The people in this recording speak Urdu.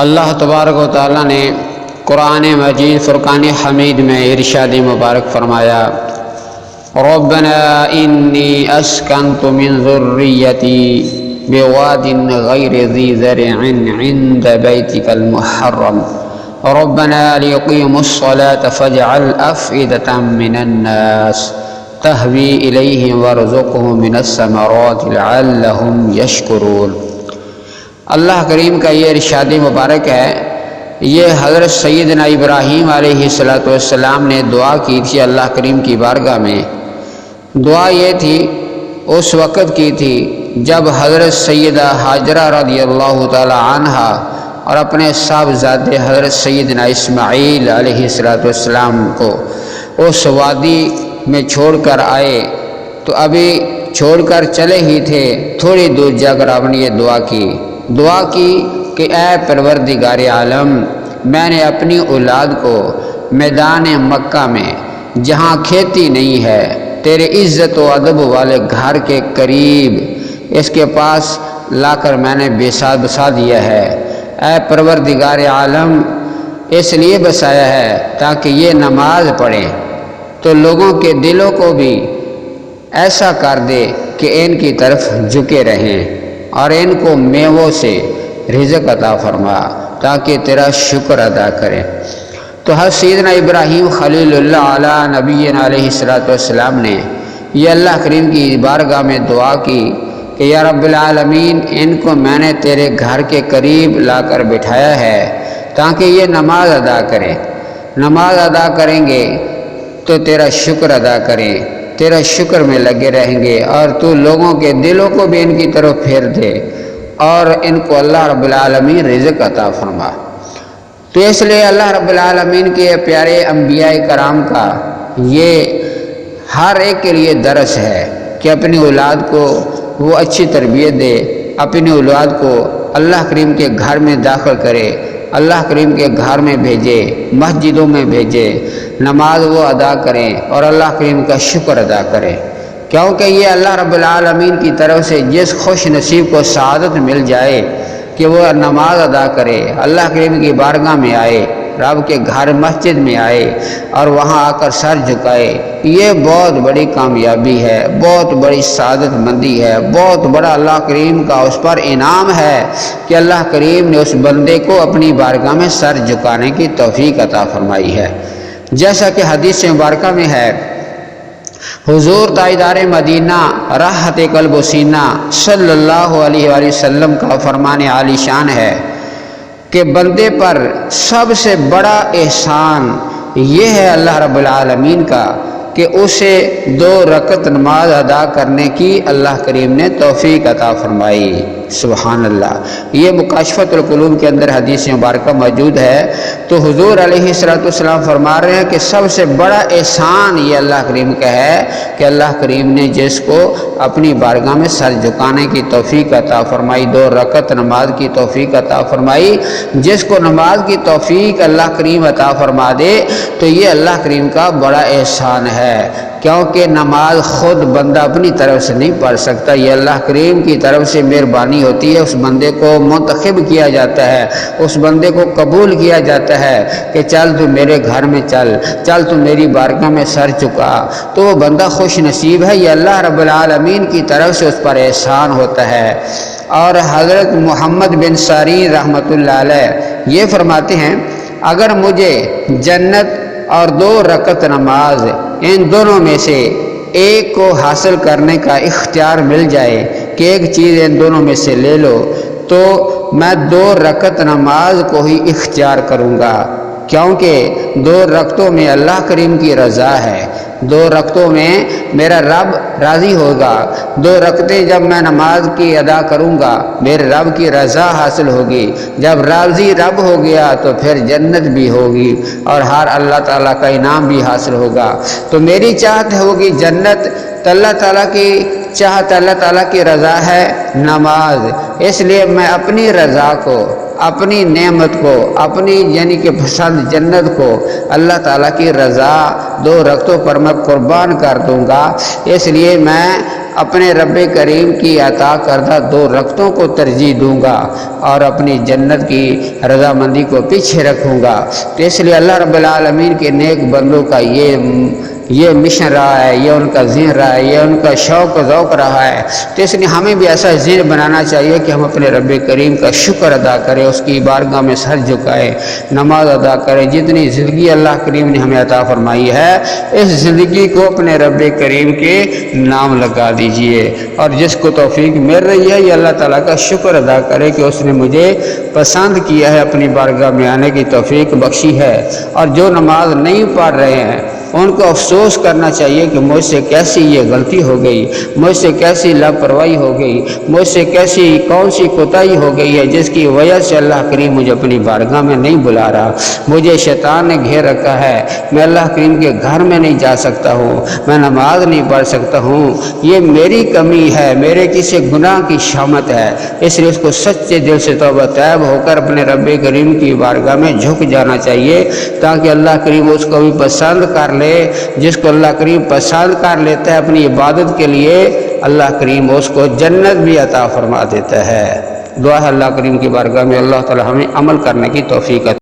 اللہ تبارک و تعالیٰ نے قرآن مجید فرقان حمید میں ارشاد مبارک فرمایا، ربنا انی اسکنت من ذریتی بواد غیر ذی زرع عند بیتک المحرم ربنا لیقیموا الصلاة فاجعل افئدة من الناس تہوی الیہم وارزقہم من الثمرات لعلہم یشکرون۔ اللہ کریم کا یہ ارشاد مبارک ہے، یہ حضرت سیدنا ابراہیم علیہ السلام نے دعا کی تھی اللہ کریم کی بارگاہ میں۔ دعا یہ تھی، اس وقت کی تھی جب حضرت سیدہ ہاجرہ رضی اللہ تعالی عنہا اور اپنے صاحبزادے حضرت سیدنا اسماعیل علیہ السلام کو اس وادی میں چھوڑ کر آئے، تو ابھی چھوڑ کر چلے ہی تھے، تھوڑی دور جا کر آپ نے یہ دعا کی کہ اے پروردگار عالم، میں نے اپنی اولاد کو میدان مکہ میں جہاں کھیتی نہیں ہے، تیرے عزت و ادب والے گھر کے قریب اس کے پاس لا کر میں نے بسا دیا ہے۔ اے پروردگار عالم، اس لیے بسایا ہے تاکہ یہ نماز پڑھیں تو لوگوں کے دلوں کو بھی ایسا کر دے کہ ان کی طرف جھکے رہیں اور ان کو میووں سے رزق عطا فرما تاکہ تیرا شکر ادا کریں۔ تو حضرت سیدنا ابراہیم خلیل اللہ علیہ نبینا علیہ السلام نے یہ اللہ کریم کی بارگاہ میں دعا کی کہ یا رب العالمین، ان کو میں نے تیرے گھر کے قریب لا کر بٹھایا ہے تاکہ یہ نماز ادا کریں۔ نماز ادا کریں گے تو تیرا شکر ادا کریں، تیرا شکر میں لگے رہیں گے، اور تو لوگوں کے دلوں کو بھی ان کی طرف پھیر دے اور ان کو اللہ رب العالمین رزق عطا فرما۔ تو اس لیے اللہ رب العالمین کے پیارے انبیاء کرام کا یہ ہر ایک کے لیے درس ہے کہ اپنی اولاد کو وہ اچھی تربیت دے، اپنی اولاد کو اللہ کریم کے گھر میں داخل کرے، اللہ کریم کے گھر میں بھیجے، مسجدوں میں بھیجے، نماز وہ ادا کریں اور اللہ کریم کا شکر ادا کریں، کیونکہ یہ اللہ رب العالمین کی طرف سے جس خوش نصیب کو سعادت مل جائے کہ وہ نماز ادا کرے، اللہ کریم کی بارگاہ میں آئے، رب کے گھر مسجد میں آئے اور وہاں آ کر سر جھکائے، یہ بہت بڑی کامیابی ہے، بہت بڑی سعادت مندی ہے، بہت بڑا اللہ کریم کا اس پر انعام ہے کہ اللہ کریم نے اس بندے کو اپنی بارگاہ میں سر جھکانے کی توفیق عطا فرمائی ہے۔ جیسا کہ حدیث مبارکہ میں ہے، حضور تاجدار مدینہ راحت قلب و سینہ صلی اللہ علیہ وآلہ وسلم کا فرمان عالی شان ہے کہ بندے پر سب سے بڑا احسان یہ ہے اللہ رب العالمین کا کہ اسے 2 رکعت نماز ادا کرنے کی اللہ کریم نے توفیق عطا فرمائی۔ سبحان اللہ، یہ مکاشفۃ القلوب کے اندر حدیث مبارکہ موجود ہے۔ تو حضور علیہ السلام فرما رہے ہیں کہ سب سے بڑا احسان یہ اللہ کریم کا ہے کہ اللہ کریم نے جس کو اپنی بارگاہ میں سر جھکانے کی توفیق عطا فرمائی، 2 رکعت نماز کی توفیق عطا فرمائی، جس کو نماز کی توفیق اللہ کریم عطا فرما دے تو یہ اللہ کریم کا بڑا احسان ہے، کیونکہ نماز خود بندہ اپنی طرف سے نہیں پڑھ سکتا، یہ اللہ کریم کی طرف سے مہربانی ہوتی ہے، اس بندے کو منتخب کیا جاتا ہے، اس بندے کو قبول کیا جاتا ہے کہ چل تو میرے گھر میں چل تو میری بارگاہ میں سر چکا، تو وہ بندہ خوش نصیب ہے، یہ اللہ رب العالمین کی طرف سے اس پر احسان ہوتا ہے۔ اور حضرت محمد بن سیرین رحمۃ اللہ علیہ یہ فرماتے ہیں، اگر مجھے جنت اور 2 رکعت نماز ان دونوں میں سے ایک کو حاصل کرنے کا اختیار مل جائے کہ ایک چیز ان دونوں میں سے لے لو، تو میں 2 رکعت نماز کو ہی اختیار کروں گا، کیونکہ 2 رکعتوں میں اللہ کریم کی رضا ہے، 2 رکعتوں میں میرا رب راضی ہوگا، 2 رکعتیں جب میں نماز کی ادا کروں گا میرے رب کی رضا حاصل ہوگی، جب راضی رب ہو گیا تو پھر جنت بھی ہوگی اور ہر اللہ تعالیٰ کا انعام بھی حاصل ہوگا۔ تو میری چاہت ہوگی جنت تو اللہ تعالیٰ کی چاہت، اللہ تعالیٰ کی رضا ہے نماز۔ اس لیے میں اپنی رضا کو، اپنی نعمت کو، اپنی یعنی کہ پسند جنت کو، اللہ تعالیٰ کی رضا 2 رکعتوں پر میں قربان کر دوں گا۔ اس لیے میں اپنے رب کریم کی عطا کردہ 2 رکعتوں کو ترجیح دوں گا اور اپنی جنت کی رضامندی کو پیچھے رکھوں گا۔ تو اس لیے اللہ رب العالمین کے نیک بندوں کا یہ مشن رہا ہے، یہ ان کا ذہن رہا ہے، یہ ان کا شوق و ذوق رہا ہے۔ تو اس لیے ہمیں بھی ایسا ذہن بنانا چاہیے کہ ہم اپنے رب کریم کا شکر ادا کریں، اس کی بارگاہ میں سر جھکائیں، نماز ادا کریں۔ جتنی زندگی اللہ کریم نے ہمیں عطا فرمائی ہے، اس زندگی کو اپنے رب کریم کے نام لگا دیجئے، اور جس کو توفیق مل رہی ہے یہ اللہ تعالیٰ کا شکر ادا کرے کہ اس نے مجھے پسند کیا ہے، اپنی بارگاہ میں آنے کی توفیق بخشی ہے۔ اور جو نماز نہیں پڑھ رہے ہیں ان کو افسوس کرنا چاہیے کہ مجھ سے کیسی یہ غلطی ہو گئی، مجھ سے کیسی لاپرواہی ہو گئی، مجھ سے کون سی کوتاہی ہو گئی ہے جس کی وجہ سے اللہ کریم مجھے اپنی بارگاہ میں نہیں بلا رہا۔ مجھے شیطان نے گھیر رکھا ہے، میں اللہ کریم کے گھر میں نہیں جا سکتا ہوں، میں نماز نہیں پڑھ سکتا ہوں، یہ میری کمی ہے، میرے کسی گناہ کی شامت ہے۔ اس لیے اس کو سچے دل سے توبہ طیب ہو کر اپنے رب کریم کی بارگاہ میں جھک جانا چاہیے، تاکہ اللہ کریم اس کو بھی پسند کر لے۔ جس کو اللہ کریم پسند کر لیتا ہے اپنی عبادت کے لیے، اللہ کریم اس کو جنت بھی عطا فرما دیتا ہے۔ دعا ہے اللہ کریم کی بارگاہ میں اللہ تعالی ہمیں عمل کرنے کی توفیق عطا